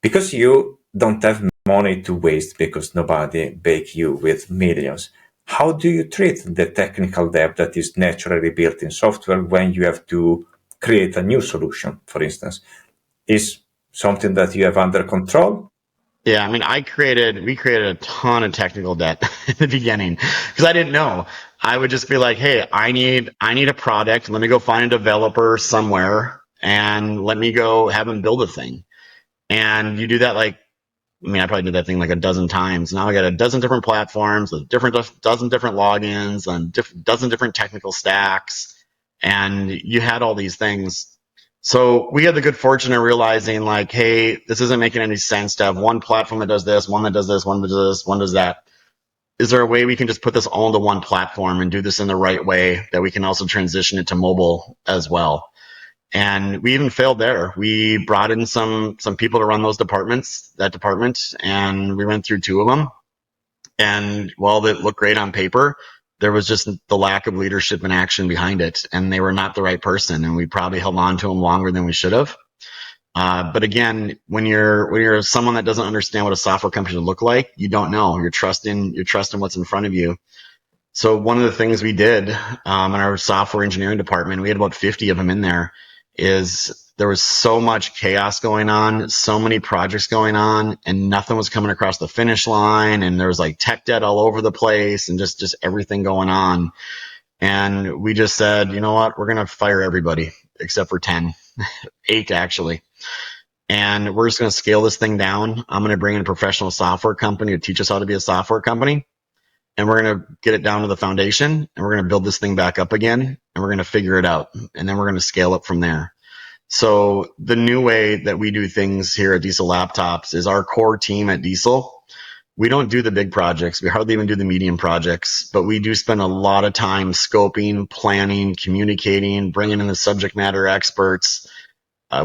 Because you don't have money to waste because nobody bake you with millions, how do you treat the technical debt that is naturally built in software when you have to create a new solution, for instance? Is something that you have under control? Yeah, I mean, we created a ton of technical debt in the beginning because I didn't know. I would just be like, hey, I need a product. Let me go find a developer somewhere and let me go have them build a thing. And you do that like, I mean, I probably did that thing like a dozen times. Now I got a dozen different platforms, a dozen different logins, and dozen different technical stacks, and you had all these things. So we had the good fortune of realizing like, hey, this isn't making any sense to have one platform that does this, one that does this, one that does this, one does that. Is there a way we can just put this all into one platform and do this in the right way that we can also transition it to mobile as well? And we even failed there. We brought in some people to run that department, and we went through two of them. And while it looked great on paper, there was just the lack of leadership and action behind it, and they were not the right person. And we probably held on to them longer than we should have. But again, when you're someone that doesn't understand what a software company should look like, you don't know. You're trusting what's in front of you. So one of the things we did in our software engineering department, we had about 50 of them in there, is there was so much chaos going on, so many projects going on, and nothing was coming across the finish line. And there was like tech debt all over the place and just everything going on. And we just said, you know what, we're going to fire everybody except for 10, 8 actually. And we're just going to scale this thing down. I'm going to bring in a professional software company to teach us how to be a software company, and we're going to get it down to the foundation, and we're going to build this thing back up again, and we're going to figure it out, and then we're going to scale up from there. So the new way that we do things here at Diesel Laptops is our core team at Diesel. We don't do the big projects. We hardly even do the medium projects, but we do spend a lot of time scoping, planning, communicating, bringing in the subject matter experts.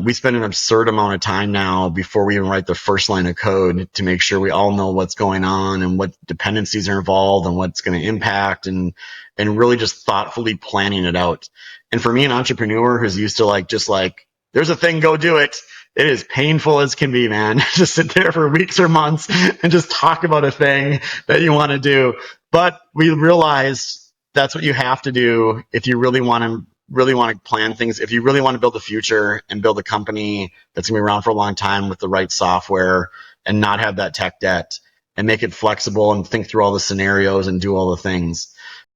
We spend an absurd amount of time now before we even write the first line of code to make sure we all know what's going on and what dependencies are involved and what's going to impact, and really just thoughtfully planning it out. And for me, an entrepreneur who's used to just like, there's a thing, go do it. It is painful as can be, man. Just sit there for weeks or months and just talk about a thing that you want to do. But we realized that's what you have to do if you really want to plan things, if you really want to build a future and build a company that's going to be around for a long time with the right software and not have that tech debt and make it flexible and think through all the scenarios and do all the things.